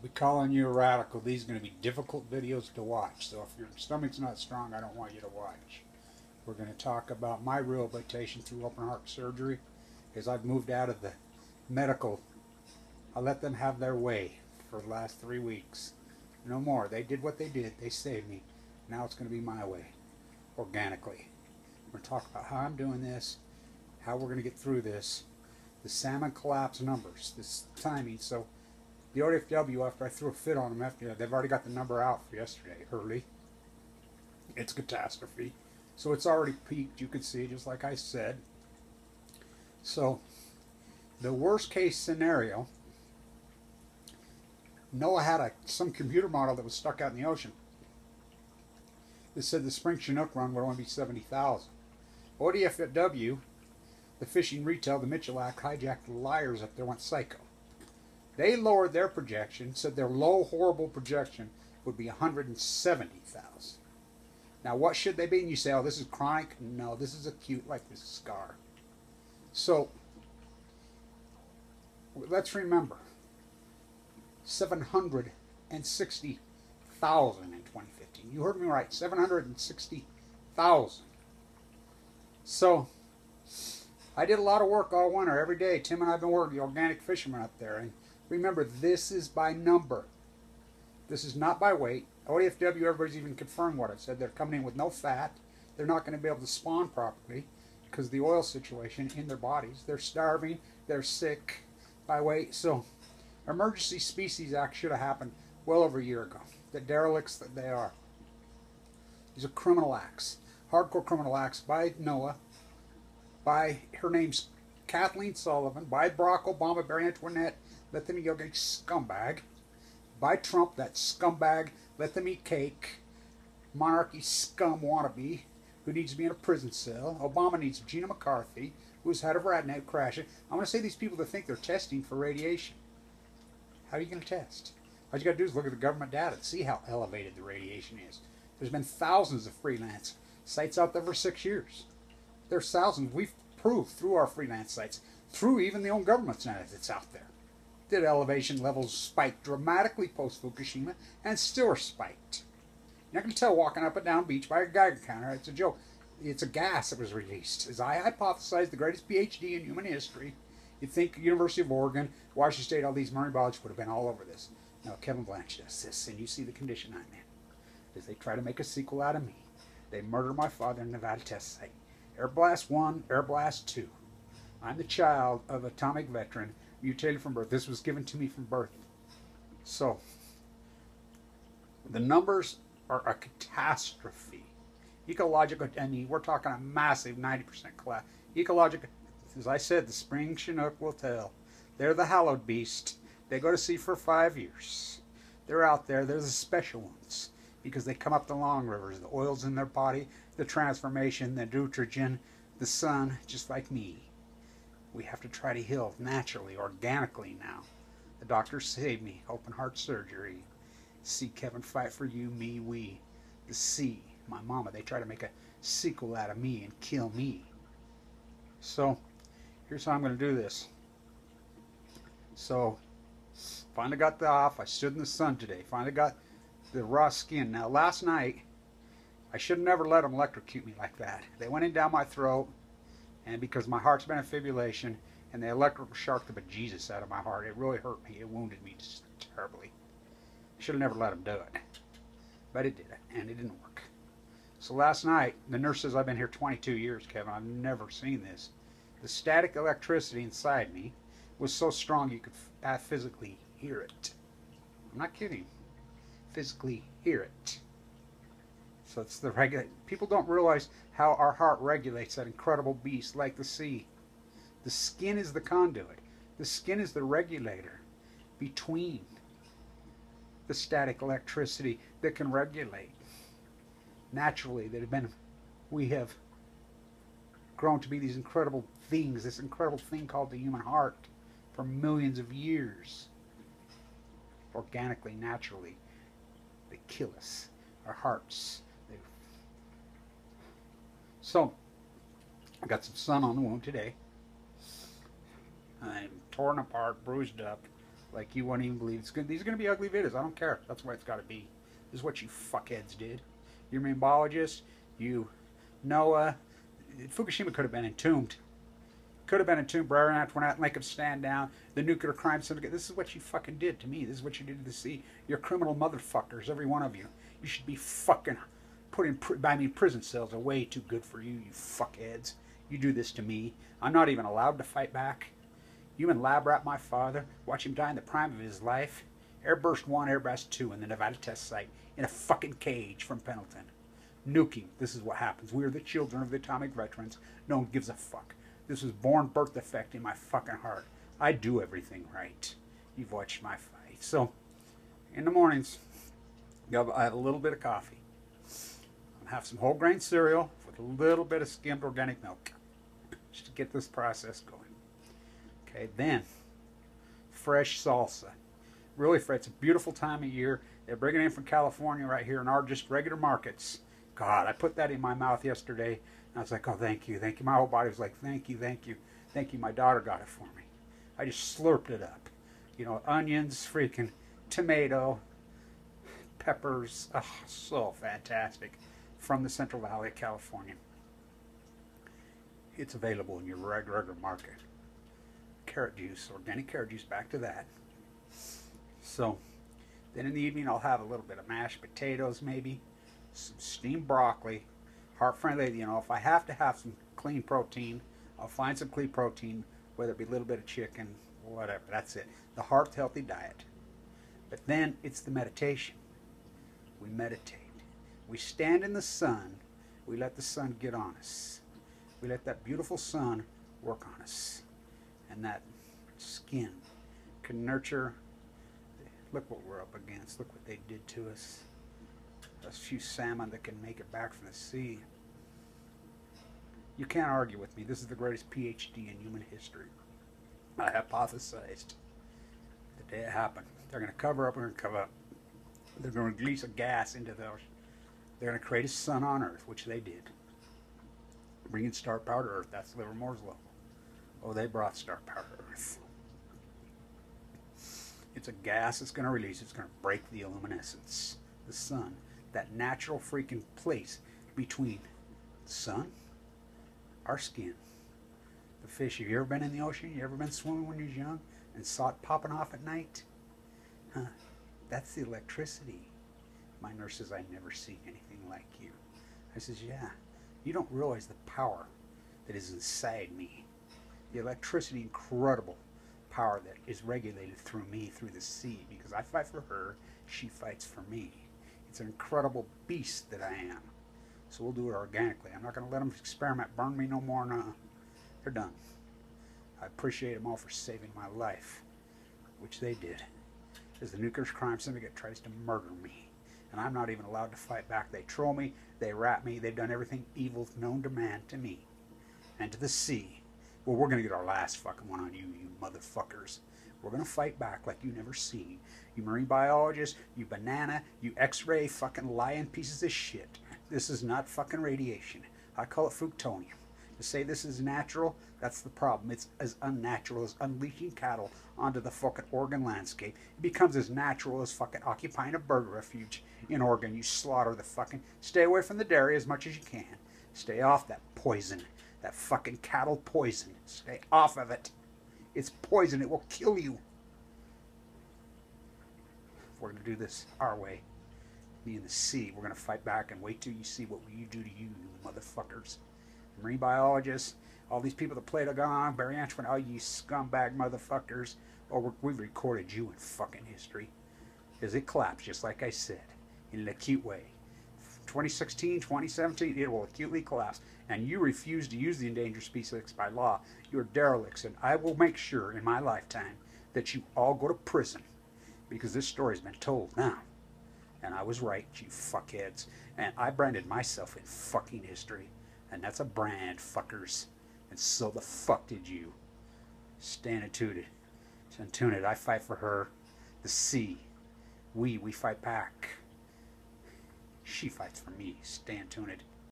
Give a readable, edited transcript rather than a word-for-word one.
I'll be calling you a radical. These are going to be difficult videos to watch, so if your stomach's not strong, I don't want you to watch. We're going to talk about my rehabilitation through open heart surgery, because I've moved out of the medical. I let them have their way for the last 3 weeks. No more. They did what they did. They saved me. Now it's going to be my way, organically. We're going to talk about how I'm doing this, how we're going to get through this, the salmon collapse numbers, this timing. So the ODFW, after I threw a fit on them, they've already got the number out for yesterday, early. It's a catastrophe. So it's already peaked. You can see, just like I said. So the worst case scenario, Noah had some computer model that was stuck out in the ocean. It said the spring Chinook run would only be 70,000. ODFW, the fishing retail, the Mitchell-act, hijacked the liars up there, went psycho. They lowered their projection, said their low, horrible projection would be 170,000. Now, what should they be? And you say, oh, this is chronic. No, this is acute, like this scar. So, let's remember, 760,000 in 2015. You heard me right, 760,000. So, I did a lot of work all winter, every day. Tim and I have been working, the organic fishermen up there. And remember, this is by number. This is not by weight. ODFW, everybody's even confirmed what I said. They're coming in with no fat. They're not going to be able to spawn properly because of the oil situation in their bodies. They're starving. They're sick by weight. So, Emergency Species Act should have happened well over a year ago. The derelicts that they are. These are criminal acts. Hardcore criminal acts by NOAA, by, her name's Kathleen Sullivan, by Barack Obama, Barry Antoinette, let them eat organic scumbag, by Trump, that scumbag, let them eat cake, monarchy scum wannabe, who needs to be in a prison cell. Obama needs Gina McCarthy, who's head of RadNet crashing. I want to say these people that think they're testing for radiation. How are you going to test? All you got to do is look at the government data and see how elevated the radiation is. There's been thousands of freelance sites out there for 6 years. There's thousands. We've proved through our freelance sites, through even the own government center that's out there, that elevation levels spiked dramatically post-Fukushima and still are spiked. You're not going to tell walking up and down beach by a Geiger counter. It's a joke. It's a gas that was released. As I hypothesized, the greatest PhD in human history, you'd think University of Oregon, Washington State, all these marine biologists would have been all over this. No, Kevin Blanch does this, and you see the condition I'm in. As they try to make a sequel out of me. They murdered my father in the Nevada test site. Air Blast 1, Air Blast 2. I'm the child of an atomic veteran, mutated from birth. This was given to me from birth. So, the numbers are a catastrophe. Ecological, I mean, we're talking a massive 90% collapse. Ecological, as I said, the spring Chinook will tell. They're the hallowed beast. They go to sea for 5 years. They're out there. They're the special ones because they come up the long rivers. The oil's in their body, the transformation, the nutrition, the sun, just like me. We have to try to heal naturally, organically now. The doctors saved me. Open heart surgery. See Kevin fight for you, me, we. The sea, my mama. They try to make a sequel out of me and kill me. So, here's how I'm going to do this. So, finally got the off. I stood in the sun today. Finally got the raw skin. Now, last night, I should have never let them electrocute me like that. They went in down my throat, and because my heart's been in fibrillation, and they electrical shocked the bejesus out of my heart. It really hurt me. It wounded me just terribly. Should have never let them do it. But it did, and it didn't work. So last night, the nurse says, I've been here 22 years, Kevin. I've never seen this. The static electricity inside me was so strong you could physically hear it. I'm not kidding. Physically hear it. So it's the people don't realize how our heart regulates that incredible beast like the sea. The skin is the conduit. The skin is the regulator between the static electricity that can regulate naturally. We have grown to be these incredible things, this incredible thing called the human heart for millions of years. Organically, naturally. They kill us. Our hearts. So, I got some sun on the wound today. I'm torn apart, bruised up, Like you won't even believe it's good. These are going to be ugly videos. I don't care. That's why it's got to be. This is what you fuckheads did. You're marine biologists. You, Noah. Fukushima could have been entombed. Could have been entombed. Briar Antoinette, Lincoln stand down. The nuclear crime syndicate. This is what you fucking did to me. This is what you did to the sea. You're criminal motherfuckers, every one of you. You should be fucking put in prison cells are way too good for you, you fuckheads. You do this to me. I'm not even allowed to fight back. You and lab rat my father, watch him die in the prime of his life. Airburst 1, Airburst 2 in the Nevada test site in a fucking cage from Pendleton. Nuking. This is what happens. We are the children of the atomic veterans. No one gives a fuck. This was born birth defect in my fucking heart. I do everything right. You've watched my fight. So, in the mornings, I have a little bit of coffee. I have some whole grain cereal with a little bit of skimmed organic milk, just to get this process going. Okay, then fresh salsa. Really fresh. It's a beautiful time of year. They're bringing it in from California right here in our just regular markets. God, I put that in my mouth yesterday, and I was like, oh, thank you, thank you. My whole body was like, thank you, thank you, thank you. My daughter got it for me. I just slurped it up. You know, onions, freaking tomato, peppers. Oh, so fantastic. From the Central Valley of California. It's available in your regular market. Carrot juice, organic carrot juice, back to that. So, then in the evening I'll have a little bit of mashed potatoes maybe, some steamed broccoli, heart-friendly, you know, if I have to have some clean protein, I'll find some clean protein, whether it be a little bit of chicken, whatever, that's it. The heart-healthy diet. But then it's the meditation. We meditate. We stand in the sun. We let the sun get on us. We let that beautiful sun work on us. And that skin can nurture. Look what we're up against. Look what they did to us. A few salmon that can make it back from the sea. You can't argue with me. This is the greatest PhD in human history. I hypothesized the day it happened. They're going to cover up. We're going to cover up. They're going to release a gas into the ocean. They're going to create a sun on Earth, which they did. Bringing star power to Earth. That's Livermore's law. Oh, they brought star power to Earth. It's a gas it's going to release. It's going to break the luminescence. The sun. That natural freaking place between the sun, our skin. The fish. Have you ever been in the ocean? You ever been swimming when you was young and saw it popping off at night? Huh. That's the electricity. My nurse says, I never seen anything like you. I says, yeah. You don't realize the power that is inside me. The electricity, incredible power that is regulated through me, through the sea. Because I fight for her, she fights for me. It's an incredible beast that I am. So we'll do it organically. I'm not going to let them experiment, burn me no more. No. They're done. I appreciate them all for saving my life, which they did. As the nuclear crime syndicate tries to murder me. And I'm not even allowed to fight back. They troll me, they rat me, they've done everything evil known to man to me. And to the sea. Well, we're going to get our last fucking one on you, you motherfuckers. We're going to fight back like you never seen. You marine biologists, you banana, you x-ray fucking lying pieces of shit. This is not fucking radiation. I call it plutonium. To say this is natural, that's the problem. It's as unnatural as unleashing cattle onto the fucking Oregon landscape. It becomes as natural as fucking occupying a bird refuge in Oregon. You slaughter the fucking... Stay away from the dairy as much as you can. Stay off that poison. That fucking cattle poison. Stay off of it. It's poison. It will kill you. We're going to do this our way. Me and the sea. We're going to fight back and wait till you see what you do to you, you motherfuckers. Marine biologists, all these people that played along, Barry Antoinette, all you scumbag motherfuckers. Oh, we've recorded you in fucking history. Because it collapsed, just like I said, in an acute way. 2016, 2017, it will acutely collapse. And you refuse to use the Endangered Species Act by law. You're derelicts, and I will make sure in my lifetime that you all go to prison. Because this story's been told now. And I was right, you fuckheads. And I branded myself in fucking history. And that's a brand, fuckers. And so the fuck did you. Stand and tune it. I fight for her. The sea. We fight back. She fights for me. Stand tuned.